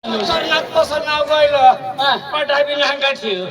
सरनाथ कसं नाव गायलं पटाबी नांगा ठेव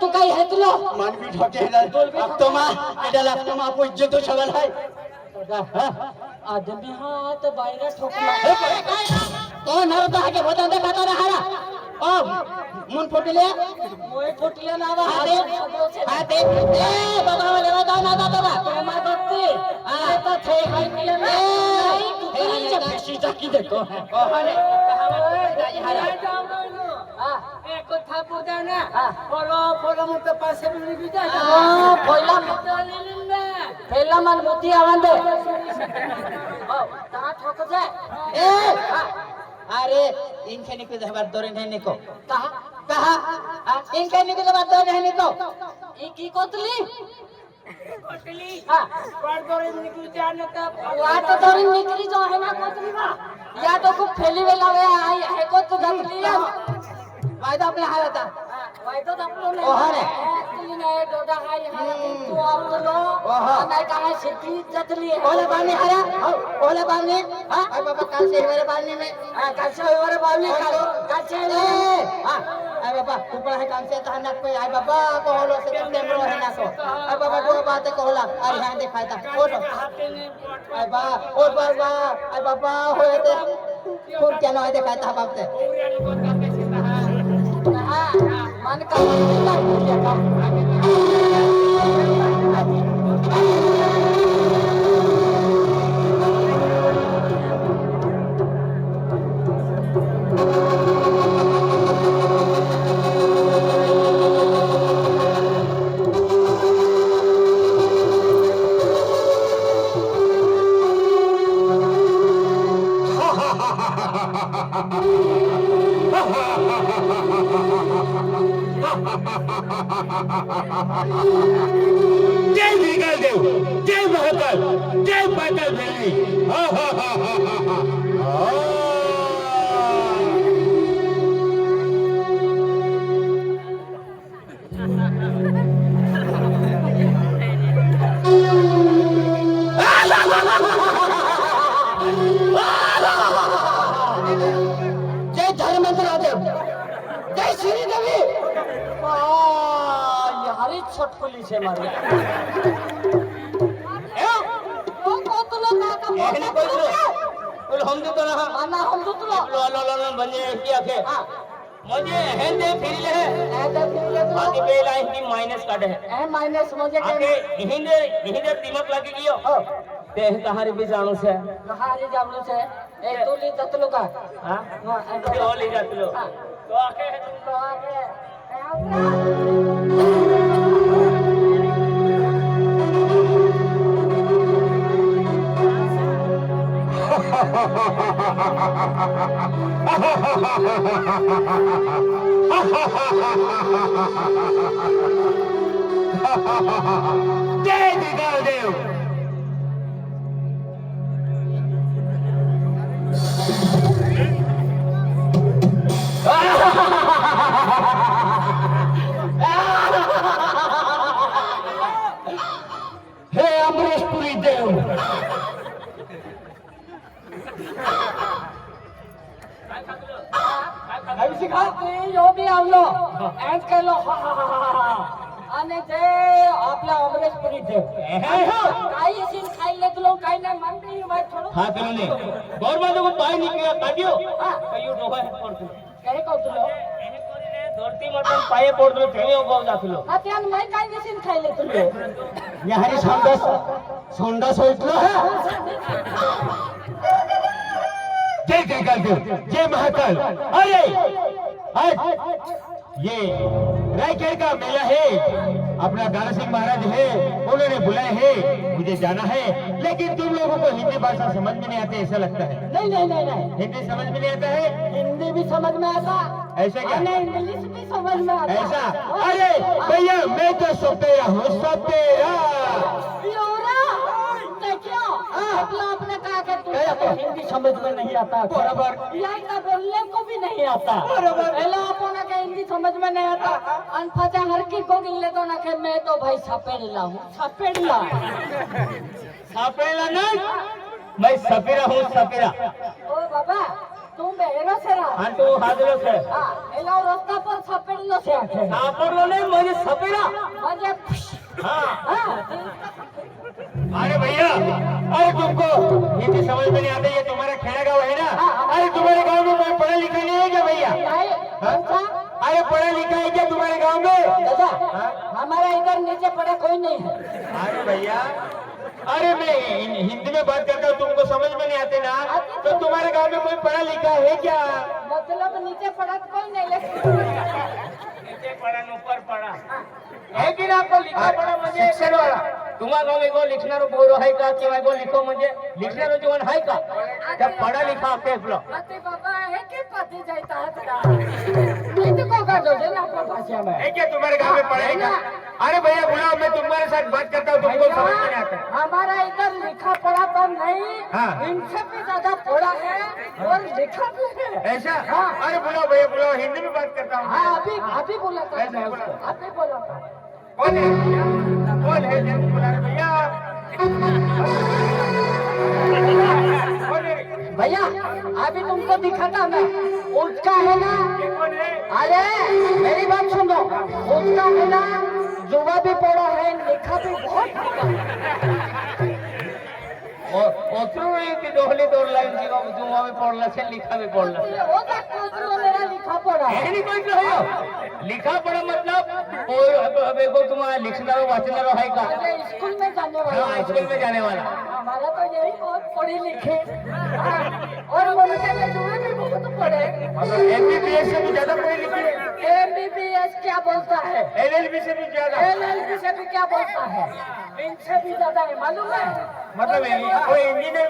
तू काही आहे तुला मानवी ठोके इज्जत सवाल है आदमी हाथ बाहर ठोकला कौन है तो आगे बता दे खाता रहा मुन फोटले मोय फुटले ना हाते ए बाबा वाले बता ना बाबा प्रेमा भक्ति आता थे हाय मिले नहीं पैसी जाकी देखो अरे एक था पुदा ना पोलो मुत पासे बिली बिजा पहिला मन मोती आवाज दे ता ठोक जा ए अरे इनके निकल जबर दौरे नहीं निको कहा इनके निकल जबर दौरे नहीं निको ई की कोतली पर दौरे निकल जाने तब या तो दौरे निकली जो है ना कोतली बा या तो खूब फैली वेला वे आई है को तो धकली है वायदा अपने हालता वायदा तो अपने नहीं ओहरे एक्चुअली नहीं डोडा हाई हारा तू आप लो नहीं कहा सिद्धि जतली है ओले बानी आया ओले बानी हां आई बाबा कल से मेरे बानी में कल से मेरे बानी कल से हां आई बाबा ऊपर है काम से तहनक पे आई बाबा को होलो से टेम्परो है ना सो आई बाबा दो बात कहला अरे हां दिखाई था ओटो आई बाबा ओ बाबा आई बाबा होए ते फुर क्या ना दिखाई था बाप ते मन का जय विगल देव जय महाकाल जय पाताल भैरवी हा हा हा हा हा जय धर्मेंद्र देव जय श्री देवी छटकुली से मारो तो कोतलो काका एहने कोई तो हम तो ना आना हम तो लो बने क्या के मुझे हेंदे फिरले है ऐसे फिरले तो बाकी पहला हिंदी माइनस काटे है ए माइनस मुझे आके हिंदे दिमाग लगे गियो ते कहारी भी जानू से कहाँ ले जामलो से ए तू ले ततलो का हां हां तो ले जात लो तो आके है तो आगे जय निकाल देव हे अमरेशपुरी देव अभी सिखा यो भी आवलो ऐड कर लो आणि ते आपल्या अमरेशपुरी देव काही सीन खायले तुला काही नाही म्हणते बाई थोडं हां कने गौरवा को पाई निकल काटियो कयो डोहा पड़तो काय कहतो एने कोरीने धरती मटन पाए पड़तो तेयो गौ जातलो हा त्यान मै काही सीन खायले तुले यारी संडास होइतलो है जय जय देव जय महाकाल अरे आज ये रायखेड़ का मेला है अपना दारा सिंह महाराज है उन्होंने बुलाए हैं मुझे जाना है लेकिन तुम लोगों को हिंदी भाषा समझ में नहीं आती ऐसा लगता है नहीं हिंदी समझ में नहीं आता है हिंदी भी समझ में आता ऐसा क्या आणि इंग्लिश भी समझ में आता ऐसा अरे भैया मैं तो सपेरा हूँ सपेरा योरा देखियो अपना अपने कहा के तू हिंदी समझ में नहीं आता बराबर यहाँ का बोलने को भी नहीं आता पहले अपना के हिंदी समझ में नहीं आता अनफाचा हर की को गिले तो ना के मैं तो भाई सपेड़ला हूँ सपेड़ला सपेरा नहीं मैं सपेरा हूं सपेरा ओ बाबा तुम बेरो से रहा हां तो हाजरो से हाँ एला रास्ता पर सपेड़लो से आके सापरलो नहीं मुझे सपेरा मुझे हां अरे भैया अरे तुमको हिंदी समझ में नहीं आता ये तुम्हारा खेड़ा गाँव है ना अरे तुम्हारे गाँव में कोई पढ़ा लिखा नहीं है क्या भैया अरे पढ़ा लिखा है क्या तुम्हारे गाँव में दादा हमारा इधर नीचे पड़े कोई नहीं है अरे भैया अरे मैं हिंदी में बात करता हूँ तुमको समझ में नहीं आते ना तो तुम्हारे गाँव में कोई पढ़ा लिखा है क्या मतलब नीचे पड़ा तो कोई नहीं लेकिन नीचे पड़ा ऊपर पड़ा है कि ना आपको लिखा पड़ा मुझे शिक्षण वाला तुम्हारा गाँव में को लिखनारो बोरो है का कि मैं को लिखो मुझे लिखनारो जीवन है का जब पढ़ा लिखा देख लो पति बाबा है कि पति जाता है तेरा नीचे को कर दो ना अपना भाषा में है क्या तुम्हारे गाँव में पढ़ा लिखा अरे भैया बुलाओ मैं तुम्हारे साथ बात करता हूँ तुमको समझ में नहीं आता हमारा इधर लिखा पढ़ा तो नहीं हाँ। इनसे भी ज्यादा पढ़ा है और लिखा भी है ऐसा हाँ। अरे बुलाओ भैया बुलाओ हिंदी में बात करता हूँ हाँ अभी बोला था ऐसे बोला। अभी बोला था कौन है कौन है जल्दी बुला रहे भैया कौन है भैया अभी तुमको दिखाता मैं उसका है ना ये कौन है अरे मेरी बात सुनो उसका है ना जुआ भी पड़ा है लिखा भी बहुत ओतरो एक दोहली दौड़ लाइन जीवा जुआ में पढ़ला से लिखा में पढ़ला वो तो मेरा लिखा पड़ा है नहीं कोई तो है लिखा पड़ा मतलब और अब को तुम्हारा लिखना रो वाचना रो है का अरे स्कूल में जाने वाला हाँ, स्कूल में जाने वाला हमारा तो यही बहुत पढ़े लिखे और मनुष्य में जुए भी बहुत पढ़े एमबीबीएस से भी ज्यादा पढ़े लिखे हैं एमबीबीएस क्या बोलता है एलएलबी से भी ज्यादा एलएलबी से भी क्या बोलता है इनसे भी ज्यादा है मालूम है मतलब कोई इंजीनियर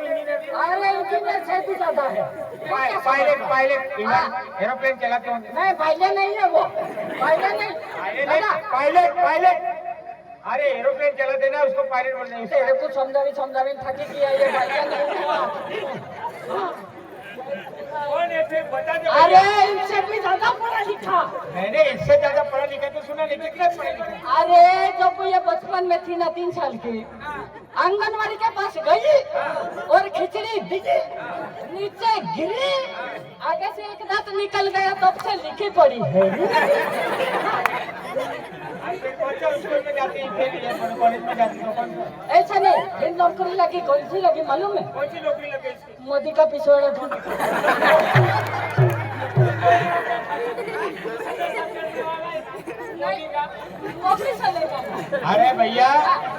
अरे इंजीनियर से भी ज्यादा है पायलट एरोप्लेन चलाते होंगे नहीं पायलट नहीं है वो पायलट नहीं दादा पायलट अरे एरोप्लेन चलाते ना उसको पायलट बोलते हैं तेरे को समझावी थकी किया ये पायलट नहीं हुआ कौन है फिर बता दो अरे इनसे भी ज्यादा पढ़ा लिखा मैंने इससे ज्यादा पढ़ा लिखा तो सुना नहीं कितना पढ़ा लिखा अरे जब ये बचपन में थी ना 3 साल की आंगनवाड़ी के पास गई और खिचड़ी दिखी नीचे गिरी आगे से एक दांत निकल गया तब से लिखी पड़ी है स्कूल में जाती है, कॉलेज में जाती है। ऐसा नहीं, फिर नौकरी लगी, कौन सी लगी मालूम है? कौन सी नौकरी लगी इसकी? मोदी का पिछवाड़ा ढूंढ। नौकरी से ले जाना। अरे भैया,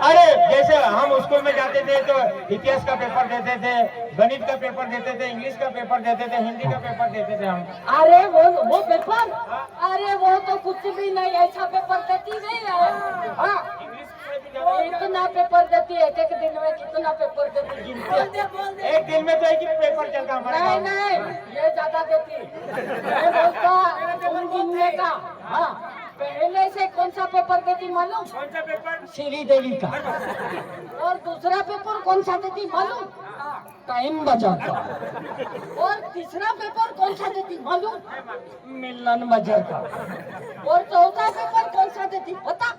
अरे जैसे हम स्कूल में जाते थे तो इतिहास का पेपर देते थे, गणित का पेपर देते थे, इंग्लिश का पेपर देते थे, हिंदी का पेपर देते थे हम। अरे वो पेपर, अरे वो तो कुछ भी नहीं, ऐसा पेपर देती नहीं है। हाँ, इतना पेपर देती है, एक दिन में कितना पेपर देती गिनती है। एक दिन में तो एक ही पेपर चलता हमारे नहीं गाँव में। नहीं, ये ज्यादा देती। मैं बोलता तुम गिनने का। हाँ, पहले से कौन सा पेपर देती मालूम? कौन सा पेपर? श्री देवी का। और दूसरा पेपर कौन सा देती मालूम? टाइम बाजार का। और तीसरा पेपर कौन सा देती मालूम? मिलन बाजार का। और चौथा पेपर कौन सा देती बता?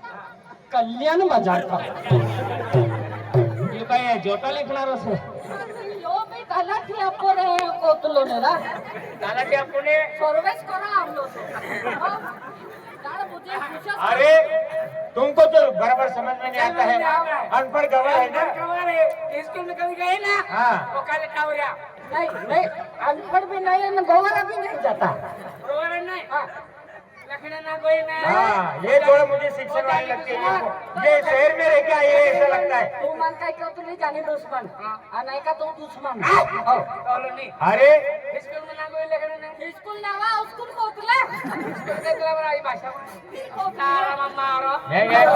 कल्याण बाजार का। ये काय जोटा लिखणार असे? यो भी गलत ही आपको रहे कोतलो ने ना। गाला आपको ने? सर्विस करो हम लोग से। हाँ? यार मुझे पूछा। अरे तुमको तो बराबर समझ में नहीं आता है, अनपढ़ गवार है ना। स्कूल में कभी गए ना? हाँ। वो काले टावरिया नहीं नहीं, अनपढ़ भी नहीं है, गोवारा भी नहीं जाता। रोवर नहीं हाँ। लखना ना कोई ना। हाँ, ये थोड़ा मुझे शिक्षण वाली लगती है। ये शहर में रह के आए ऐसा लगता है। तू मानता है क्यों? तू नहीं जानी दुश्मन। नहीं का तू दुश्मन। कॉलोनी अरे स्कूल में ना कोई लखना ना। स्कूल ना वा, स्कूल को उतला। स्कूल के ग्रामर आई भाषा तारा मम्मा और नहीं, नहीं।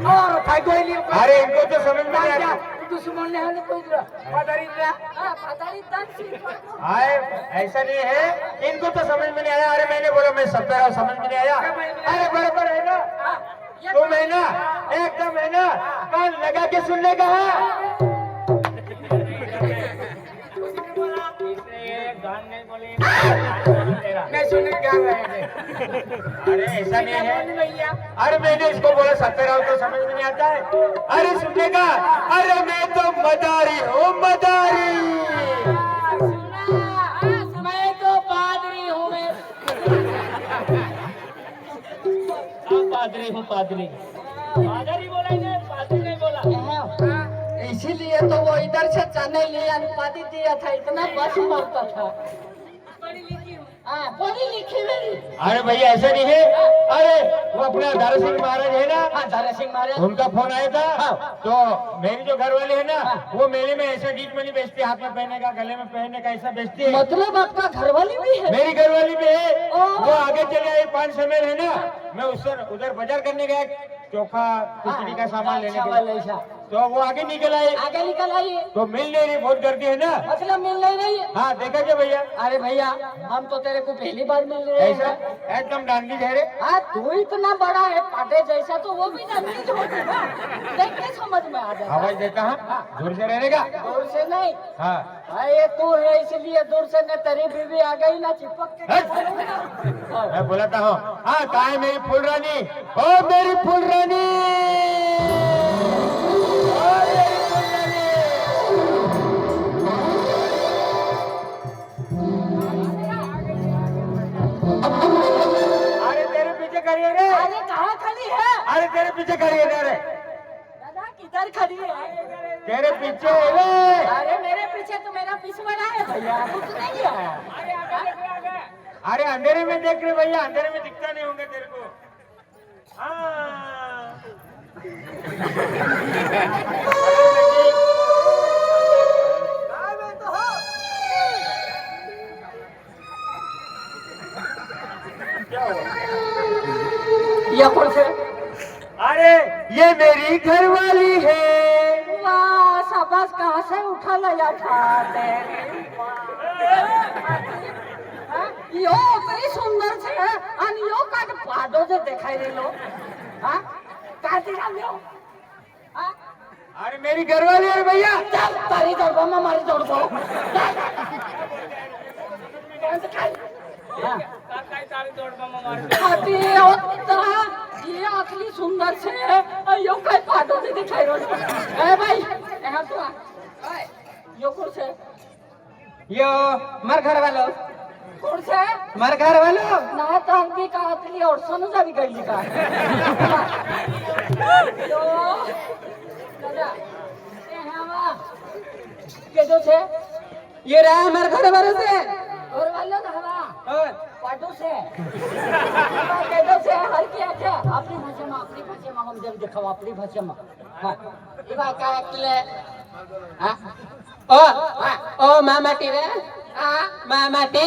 और भाई कोई नहीं। अरे इनको तो समझ में नहीं आता। दुश्मन ने हमें कोई पदारी दिया। हाँ, पताली तन सिर्फ। आए ऐसा नहीं है, इनको तो समझ में नहीं आया। अरे मैंने बोला मैं सब तरह समझ में नहीं आया। अरे बराबर है ना, तुम है ना, एकदम है ना, कान लगा के सुनने का है। मैं सुनने गा रहे थे। अरे ऐसा नहीं है। अरे मैंने इसको बोला 70 तो समझ में नहीं आता है। अरे सुनने का, अरे मैं तो मदारी हूँ, मदारी। मैं तो पादरी हूँ। मैं पादरी हूँ पादरी। पादरी बोला नहीं, पादरी नहीं बोला। इसीलिए तो वो इधर से जाने लिए अनुपाति दिया था, इतना बस मारता था। हाँ, पढ़ी लिखी मेरी। अरे भैया ऐसा नहीं है। अरे वो अपना दारा सिंह महाराज है ना, हाँ, दारा सिंह महाराज। उनका फोन आया था। तो मेरी जो घर वाली है ना, वो मेले में ऐसा डीट मनी बेचती है, हाथ में पहनने का, गले में पहनने का, ऐसा बेचती है। मतलब आपका घरवाली भी है? मेरी घरवाली भी है। वो आगे चले आई 500 मील है ना, मैं उधर बाजार करने गया, चोखा खिचड़ी का सामान लेने के लिए। तो वो आगे निकल आई। आगे निकल आई। तो मिल नहीं रही, बहुत गर्दी है ना। मतलब मिल नहीं रही है? हाँ, देखा क्या भैया? अरे भैया, हम तो तेरे को पहली बार मिल रहे ऐसा हैं। एकदम डांडी है रे। हाँ, तू इतना बड़ा है पाटे जैसा, तो वो भी डांडी होगा ना। देख के समझ में आ जाएगा। आवाज देता है, दूर से रहने का। दूर से नहीं। हाँ, अरे तू है इसलिए दूर से न, तेरी बीवी आ गई ना, चिपक के। हाँ। मैं बोलाता हूँ। हाँ, कहाँ है मेरी फूल रानी? ओ मेरी फूल रानी, ओ मेरी फूल रानी। अरे तेरे पीछे खड़ी है रे। अरे कहाँ खड़ी है? अरे तेरे पीछे खड़ी है रे। दादा किधर खड़ी है? तेरे पीछे है रे। अरे मेरे पीछे तो मेरा पिछवाड़ा है भैया, कुछ नहीं है। अरे अंधेरे में देख रहे भैया, अंधेरे में दिखता नहीं होंगे तेरे को। हाँ। क्या हुआ? ये कौन से? अरे ये मेरी घरवाली है। वाह, शाबाश, कहाँ से उठा लाया था यो इतनी सुंदर છે અને યો કાટ પાડો જે દેખાઈ રહેલો હા કાટી લાવ્યો હા अरे मेरी घरवाली है भैया। ચાલ તારી દોડવામાં મારી દોડવો હાથી હોતા ये आखली सुंदर છે यो કઈ પાડો જે દેખાઈ રહ્યો એ ભાઈ એના તો यो કોણ છે यो मार घर वालो कौन से तुम्हारे घर वालों ना तो हमकी कातली और सोनू जावी गई का तो दादा ए हवा के जो छे ये रहा हमारे घर वालों से घर वालों ना हवा और पाटू से के जो छे हर क्या छे अपनी भाषा में हम जब दिखाओ अपनी भाषा में हां इबा का एकले हां ओ मामा टीरे मामा टी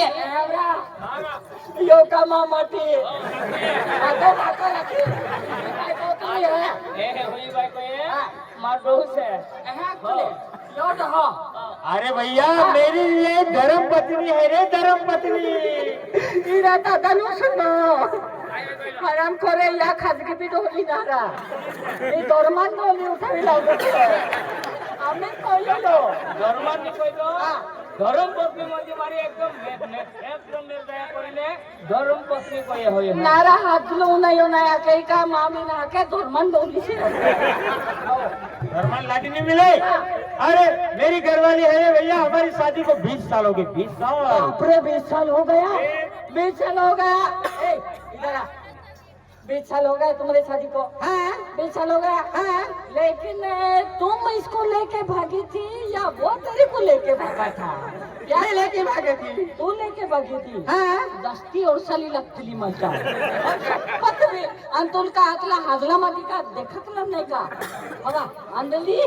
यो का मामाटी आको आको रखी आको तो है ए होई भाई को ये मारो से एहा खुले यो दहो अरे भैया मेरी ये धर्म पत्नी है रे, धर्म पत्नी। इरा दादा नु सुनो हराम करे या खाजगी भी डोली नारा ई दरमान डोली उठावी लागत आम्ही कळलो धर्मान नि कइलो धर्म पत्नी म्हणजे मारी एकदम निर्दय करिले धर्म पत्नी कय होय नारा हात लो नयो नया कई का मामी ना के दरमान डोली से धर्मान लाठी नहीं मिले। अरे मेरी घरवाली है रे भैया, हमारी शादी को 20 साल हो गए, 20 साल। बापरे 20 साल हो गया 20 साल हो गया ए इधर आ 20 साल हो गए तुम्हारी शादी को हाँ 20 साल हो गया हाँ लेकिन तुम इसको लेके भागी थी या वो तेरे को लेके भागा था क्या लेके भागी थी तू लेके भागी थी हाँ दस्ती और साली लगती मजा पत्नी अंतुल का आतला हाजला माटी का देखत नाही का बघा अंदली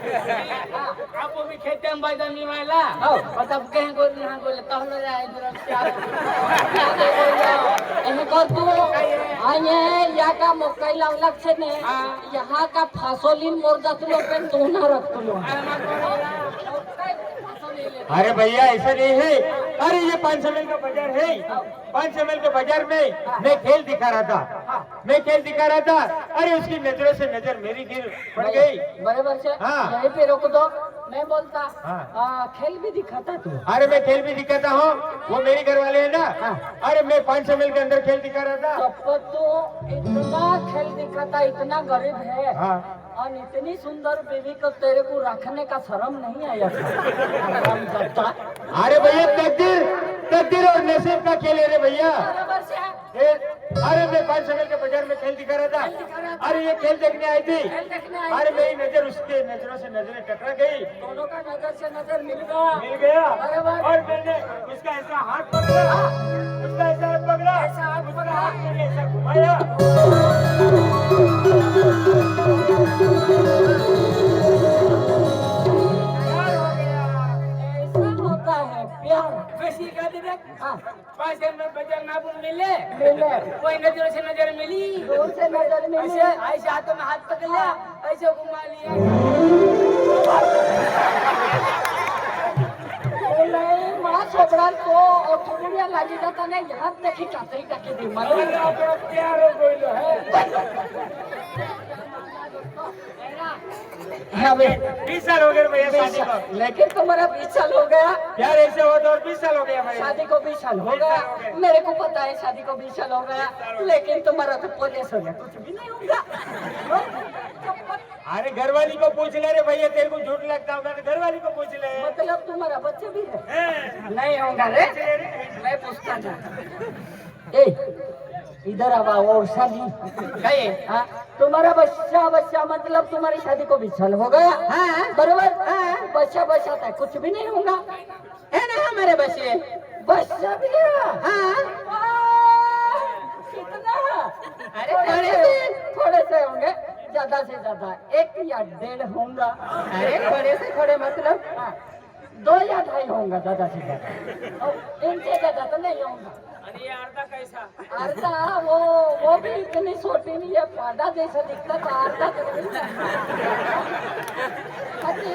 आप भी खेते में बायदा निवायला हो मतलब कहीं को यहां को कहलो जाए इधर एहे कर तू आने या का मकई लावला छे ने यहाँ का फासोलिन मोर जातलो पेन दोना रखतलो अरे भैया ऐसा नहीं है। अरे ये 500 मील का बाजार है, 500 मील के बाजार में मैं खेल दिखा रहा था, अरे उसकी नजरों से नजर मेरी गिर पड़ गई। बराबर से हाँ। यहीं पे रोक दो मैं बोलता हाँ। खेल भी दिखाता तू अरे मैं खेल भी दिखाता हूँ, वो मेरी घर वाले है ना। अरे मैं 500 मील के अंदर खेल दिखा रहा था। तो इतना खेल दिखाता इतना गरीब है हाँ। और इतनी सुंदर बीवी को तेरे को रखने का शर्म नहीं आया था अरे भैया तकदीर और नसीब का खेल है रे भैया। बराबर से अरे मैं 500 मील के बाजार में खेल दिखा रहा था। अरे ये खेल देखने आई थी। अरे मेरी नजर उसके नजरों से नजरें टकरा गई, दोनों का नजर से नजर मिल गया बराबर। और मैंने उसका ऐसा हाथ पकड़ा, ऐसा हाथ पकड़ा मैंने ऐसा घुमाया। ऐसा होता है प्यार वैसी का दे हाँ 500 में बाजार ना बुन मिले मिले कोई नजर से नजर मिली दूर से नजर मिली ऐसे ऐसे हाथों में हाथ पकड़ लिया ऐसे घुमा लिया नहीं माँ छोकरा तो ऑटोरिया लागी जाता नहीं यहाँ देखी कातरी काके दी मालूम प्यार हो गइल है हाँ बे 20 साल हो गए भैया शादी को। लेकिन तुम्हारा 20 साल हो गया यार ऐसे हो तो और 20 साल हो गया भैया। शादी को 20 साल हो गया मेरे को पता है शादी को 20 साल हो गया लेकिन तुम्हारा तो 50 हो गया कुछ भी नहीं होगा अरे घरवाली को पूछ ले रे भैया, तेरे को झूठ लगता होगा तो घरवाली को पूछ ले। मतलब तुम्हारा बच्चे भी है नहीं होगा रे मैं पूछता था ए इधर आवा और शादी कहे हाँ तुम्हारा बच्चा मतलब तुम्हारी शादी को 20 साल हो गया हाँ बराबर हाँ बच्चा था कुछ भी नहीं होगा है ना हमारे बच्चे बच्चा भी है हाँ कितना अरे थोड़े से होंगे ज्यादा से ज्यादा 1 या 1.5 होगा अरे थोड़े से थोड़े मतलब हाँ, 2 या 2.5 होगा ज्यादा से ज्यादा और इनसे ज्यादा तो नहीं होगा अरे ये अर्धा कैसा अर्धा वो भी इतनी छोटी नहीं है पादा जैसा दिखता था अर्धा तो नहीं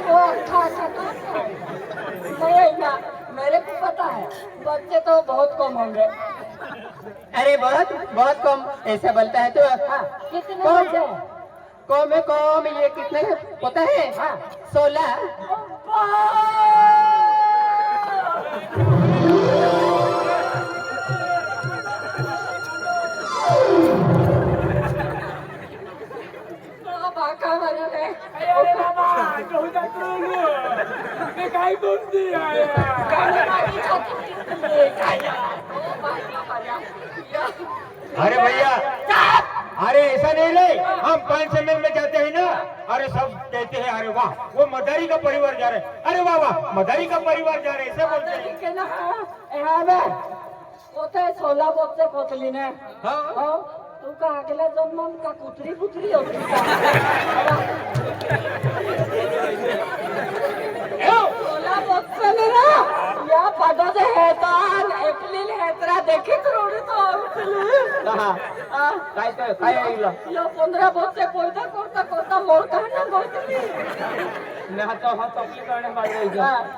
वो अच्छा नहीं ना मेरे को पता है बच्चे तो बहुत कम होंगे अरे बहुत कम ऐसा बोलता है तो हाँ कितने कम बच्चे हैं? कम है कम ये कितने है पता है हाँ 16 बाका बना है अरे बाबा जो जा करो मैं काय बोलती आया गाड़ी मारी खाती अरे भैया, अरे ऐसा नहीं ले, हम 5 ml में जाते हैं ना, अरे सब कहते हैं अरे वाह वो मदारी का परिवार जा रहे हैं, अरे वाह वाह मदारी का परिवार जा रहे हैं, ऐसे बोलते हैं। के ना होते 16 बोल से पोतली ने हाँ तू का अगले जन्म का कुतरी पुतरी होती का 16 बोल से ना या पडो दे हेतान एप्रिल हेतरा देखी करोड़ी तो काय होईल यो 15 बोल से कोयता कोता मोर कहना बोलती मैं हाँ तकलीफ करने वाले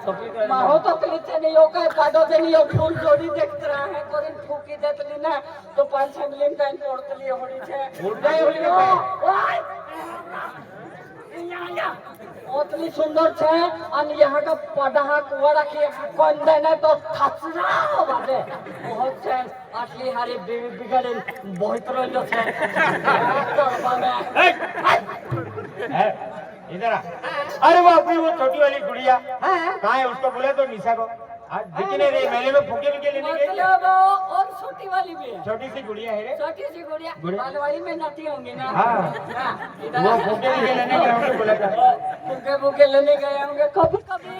तकलीफ करने माहो तो तकलीफ नहीं हो काय पाडो दे नहीं हो फूल जोड़ी देख रहा है कोरिन फूकी देतली ना तो 5 मिलियन टाइम तोड़तली होड़ी छे उड़ जाए होली में ओतली सुंदर छे और यहाँ का पढ़ा कुआरा के कौन देना तो खचरा बाटे बहुत छे असली हारी बिगड़े बहुत रोज छे इधर आ। अरे वो अपनी वो छोटी वाली गुड़िया कहाँ है, उसको बुला तो निशा को आज दिखने नहीं, मेले में फूके भी लेने गई, मतलब और छोटी वाली भी है छोटी सी गुड़िया है रे, छोटी सी गुड़िया बालवाड़ी में नाती होंगी ना हाँ वो फूके भी लेने गए, उनको बुला था। फूके फूके लेने गए होंगे कभी कभी